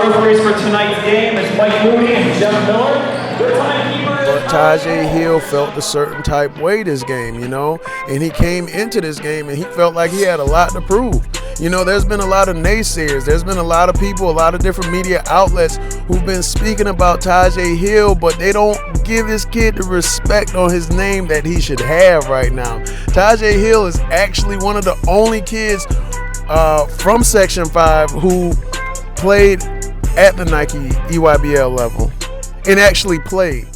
referees for tonight's game is Mike Mooney and Jeff Miller. But TAHJAE Hill felt a certain type way this game, you know, and he came into this game and he felt like he had a lot to prove. You know, there's been a lot of naysayers. There's been a lot of people, a lot of different media outlets who've been speaking about TAHJAE Hill, but they don't give this kid the respect on his name that he should have right now. TAHJAE Hill is actually one of the only kids from Section 5 who played at the Nike EYBL level and actually played.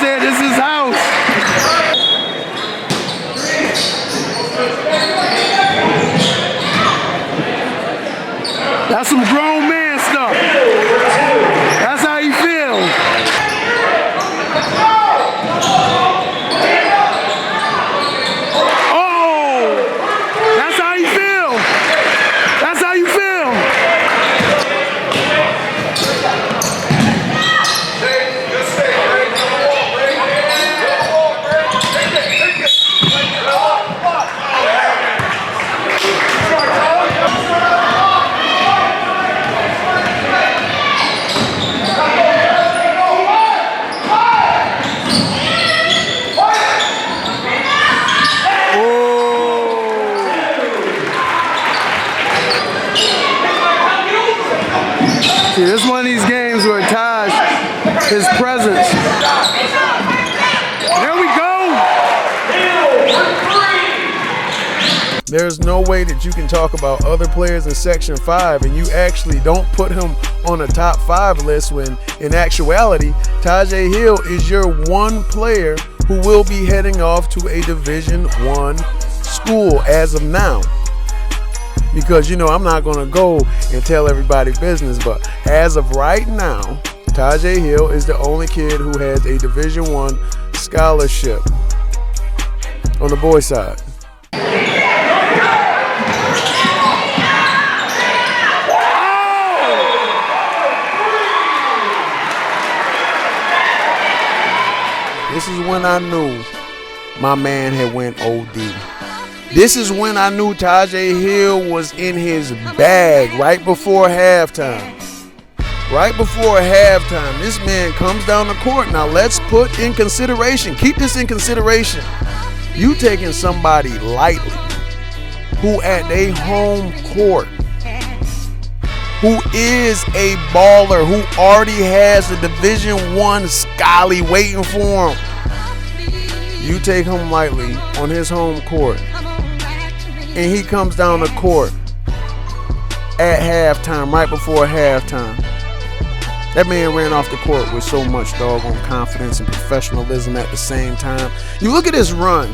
Said this is house. That's some grown man stuff. That's how you feel. Oh, that's how you feel. That's how you feel. See, this is one of these games where Taj, his presence. There we go. There's no way that you can talk about other players in Section 5 and you actually don't put him on a top 5 list when in actuality, TAHJAE Hill is your one player who will be heading off to a Division I school as of now. Because, you know, I'm not going to go and tell everybody business, but as of right now, TAHJAE Hill is the only kid who has a Division I scholarship on the boys' side. This is when I knew my man had went OD. This is when I knew TAHJAE Hill was in his bag right before halftime. Right before halftime, this man comes down the court. Now let's put in consideration, keep this in consideration. You taking somebody lightly who at a home court, who is a baller, who already has a Division I Scully waiting for him. You take him lightly on his home court, and he comes down the court at halftime, right before halftime. That man ran off the court with so much doggone confidence and professionalism at the same time. You look at his run.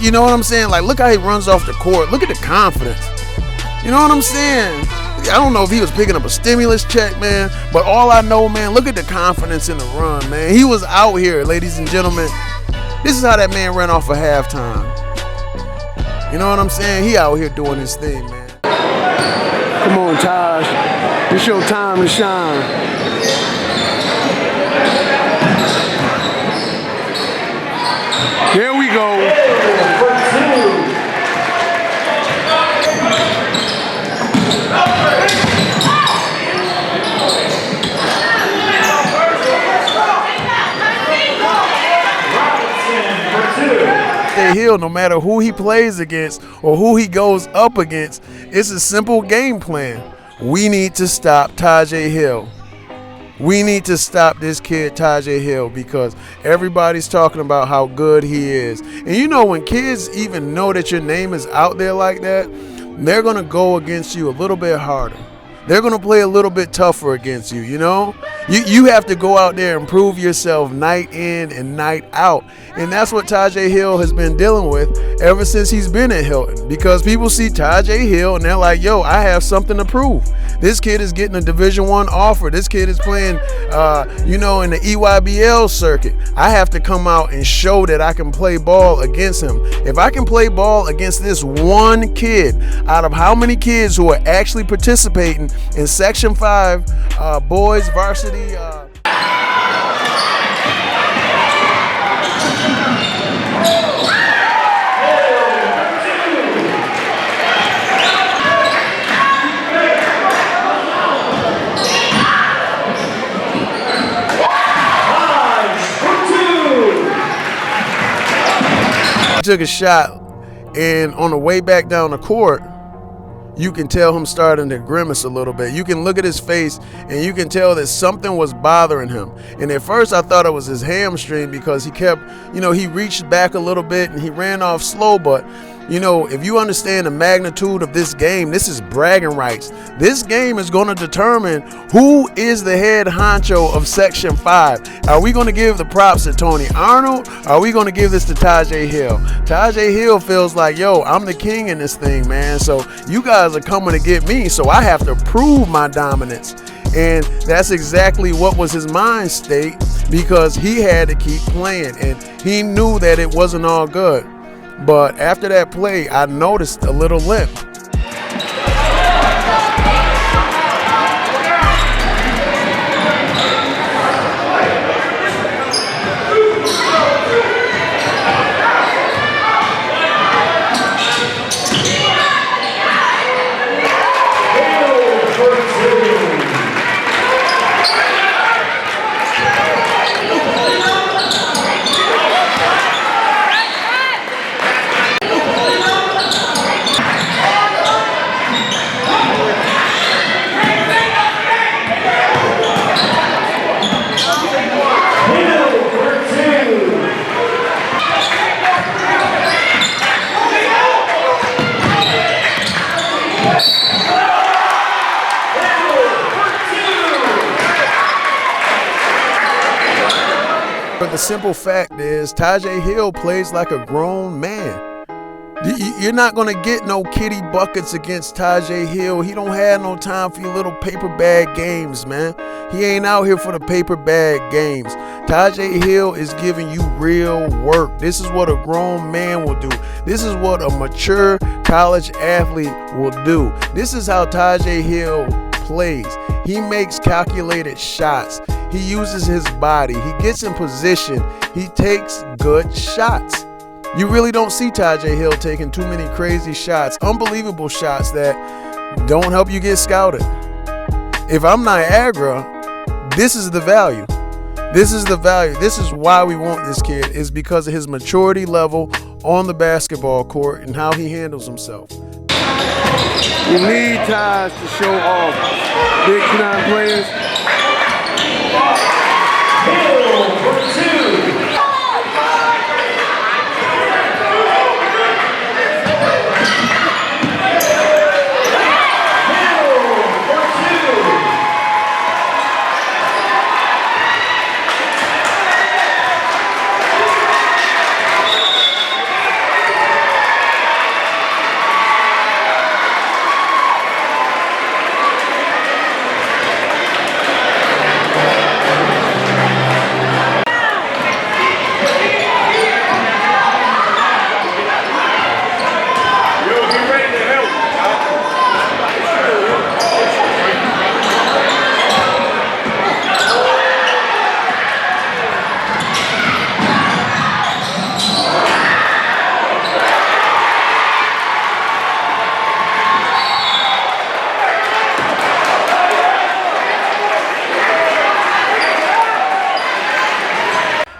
You know what I'm saying? Like, look how he runs off the court. Look at the confidence. You know what I'm saying? I don't know if he was picking up a stimulus check, man, but all I know, man, look at the confidence in the run, man. He was out here, ladies and gentlemen. This is how that man ran off of halftime. You know what I'm saying? He out here doing his thing, man. Come on, Taj. It's your time to shine. Here we go. Hill, no matter who he plays against or who he goes up against, it's a simple game plan. We need to stop TAHJAE Hill. We need to stop this kid TAHJAE Hill because everybody's talking about how good he is. And you know, when kids even know that your name is out there like that, they're going to go against you a little bit harder. They're going to play a little bit tougher against you, you know? You have to go out there and prove yourself night in and night out. And that's what TAHJAE Hill has been dealing with ever since he's been at Hilton. Because people see TAHJAE Hill and they're like, yo, I have something to prove. This kid is getting a Division I offer. This kid is playing, in the EYBL circuit. I have to come out and show that I can play ball against him. If I can play ball against this one kid out of how many kids who are actually participating in Section 5 boys varsity took a shot, and on the way back down the court, you can tell him starting to grimace a little bit. You can look at his face and you can tell that something was bothering him. And at first I thought it was his hamstring because he kept, he reached back a little bit and he ran off slow. But, if you understand the magnitude of this game, this is bragging rights. This game is going to determine who is the head honcho of Section 5. Are we going to give the props to Tony Arnold? Are we going to give this to TAHJAE Hill? TAHJAE Hill feels like, yo, I'm the king in this thing, man. So you guys are coming to get me, so I have to prove my dominance. And that's exactly what was his mind state, because he had to keep playing and he knew that it wasn't all good. But after that play, I noticed a little limp. But the simple fact is, TAHJAE Hill plays like a grown man. You're not going to get no kitty buckets against TAHJAE Hill. He don't have no time for your little paper bag games, man. He ain't out here for the paper bag games. TAHJAE Hill is giving you real work. This is what a grown man will do. This is what a mature college athlete will do. This is how TAHJAE Hill plays. He makes calculated shots. He uses his body. He gets in position. He takes good shots. You really don't see TAHJAE Hill taking too many crazy shots, unbelievable shots that don't help you get scouted. If I'm Niagara, this is the value. This is the value. This is why we want this kid, is because of his maturity level on the basketball court and how he handles himself. You need Taj to show off. Big time players. Hill for two.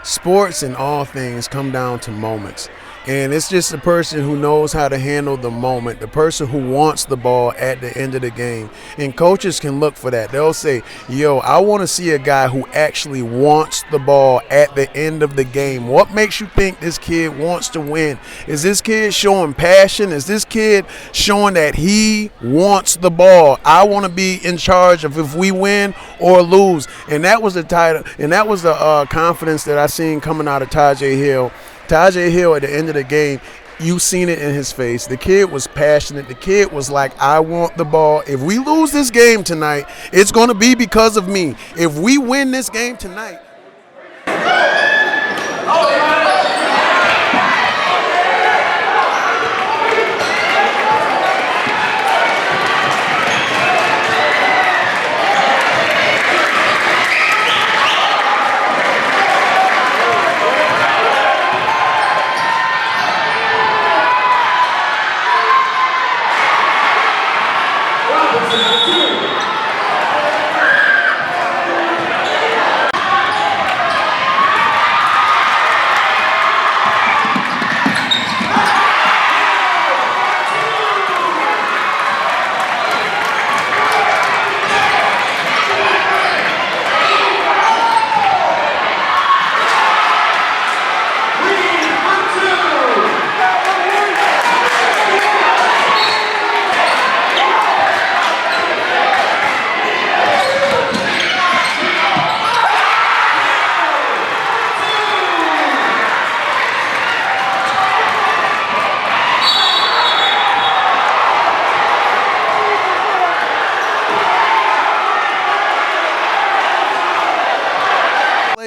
Sports and all things come down to moments. And it's just the person who knows how to handle the moment, the person who wants the ball at the end of the game. And coaches can look for that. They'll say, yo, I want to see a guy who actually wants the ball at the end of the game. What makes you think this kid wants to win? Is this kid showing passion? Is this kid showing that he wants the ball? I want to be in charge of if we win or lose. And that was the title, and that was the confidence that I seen coming out of TAHJAE Hill. TAHJAE Hill at the end of the game, You seen it in his face. The kid was passionate. The kid was like, I want the ball. If we lose this game tonight, it's going to be because of me. If we win this game tonight.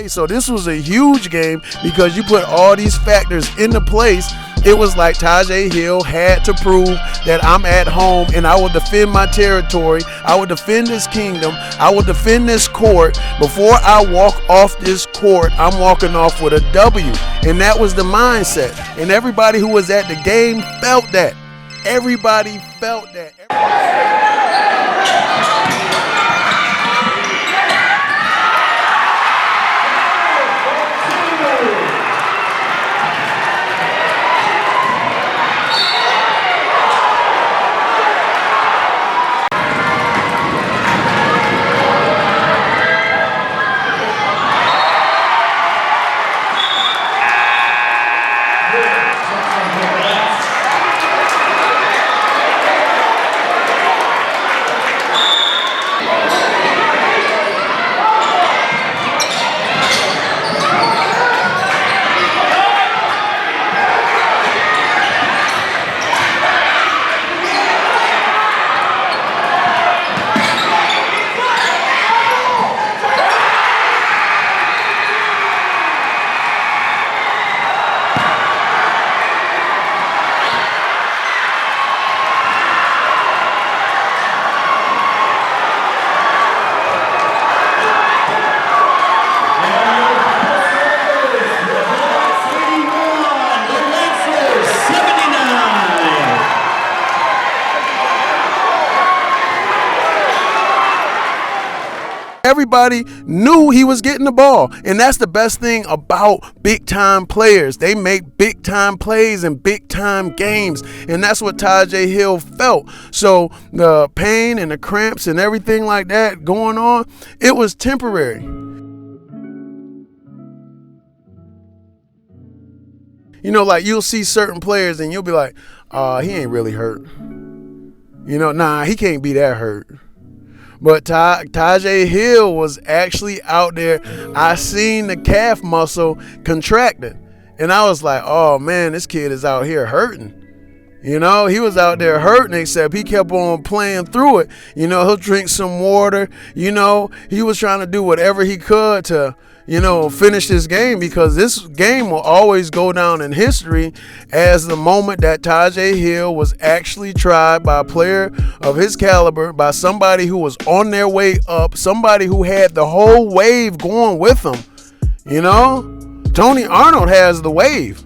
So this was a huge game because you put all these factors into place. It was like TAHJAE Hill had to prove that I'm at home and I will defend my territory. I will defend this kingdom. I will defend this court. Before I walk off this court, I'm walking off with a W. And that was the mindset. And everybody who was at the game felt that. Everybody felt that. Everybody knew he was getting the ball. And that's the best thing about big time players. They make big time plays in big time games. And that's what TAHJAE Hill felt. So the pain and the cramps and everything like that going on, it was temporary. You know, like you'll see certain players and you'll be like, he ain't really hurt. You know, nah, he can't be that hurt. But TAHJAE Hill was actually out there. I seen the calf muscle contracted. And I was like, oh, man, this kid is out here hurting. You know, he was out there hurting, except he kept on playing through it. You know, he'll drink some water. You know, he was trying to do whatever he could to, you know, finish this game, because this game will always go down in history as the moment that TAHJAE Hill was actually tried by a player of his caliber, by somebody who was on their way up, somebody who had the whole wave going with them. You know, Tony Arnold has the wave.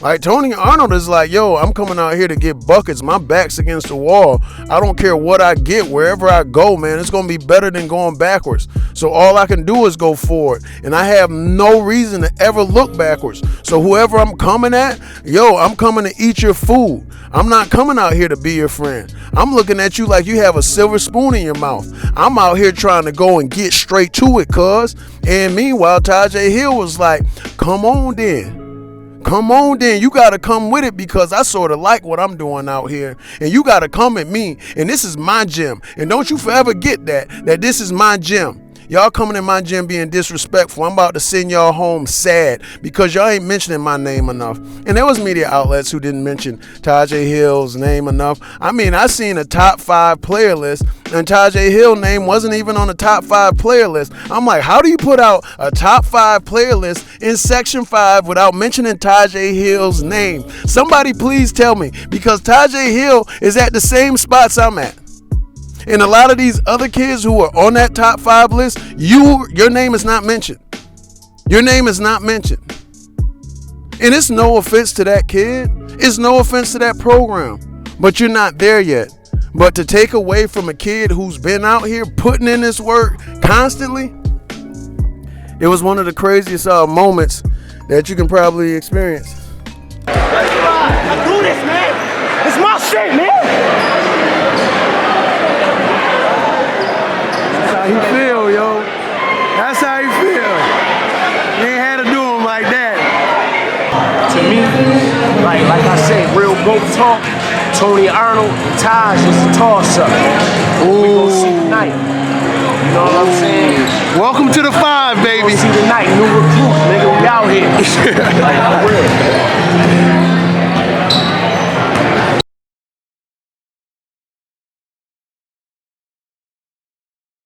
Like, Tony Arnold is like, yo, I'm coming out here to get buckets. My back's against the wall. I don't care what I get. Wherever I go, man, it's going to be better than going backwards. So all I can do is go forward. And I have no reason to ever look backwards. So whoever I'm coming at, yo, I'm coming to eat your food. I'm not coming out here to be your friend. I'm looking at you like you have a silver spoon in your mouth. I'm out here trying to go and get straight to it, cuz. And meanwhile, TAHJAE Hill was like, come on then. Come on then, you got to come with it, because I sort of like what I'm doing out here. And you got to come at me. And this is my gym. And don't you forever get that this is my gym. Y'all coming in my gym being disrespectful. I'm about to send y'all home sad because y'all ain't mentioning my name enough. And there was media outlets who didn't mention TAHJAE Hill's name enough. I mean, I seen a top 5 player list and TAHJAE Hill's name wasn't even on the top 5 player list. I'm like, how do you put out a top 5 player list in Section 5 without mentioning TAHJAE Hill's name? Somebody please tell me, because TAHJAE Hill is at the same spots I'm at. And a lot of these other kids who are on that top 5 list, your name is not mentioned. Your name is not mentioned. And it's no offense to that kid. It's no offense to that program. But you're not there yet. But to take away from a kid who's been out here putting in this work constantly, it was one of the craziest moments that you can probably experience. I do this, man. It's my shit, man. That's how he feel, yo. That's how he feel. You ain't had to do him like that. To me, like I said, real GOAT talk. Tony Arnold and Taj is a toss-up, man. We gon' see tonight. You know what I'm saying? Welcome to the 5, baby. We gon' see tonight. New recruit.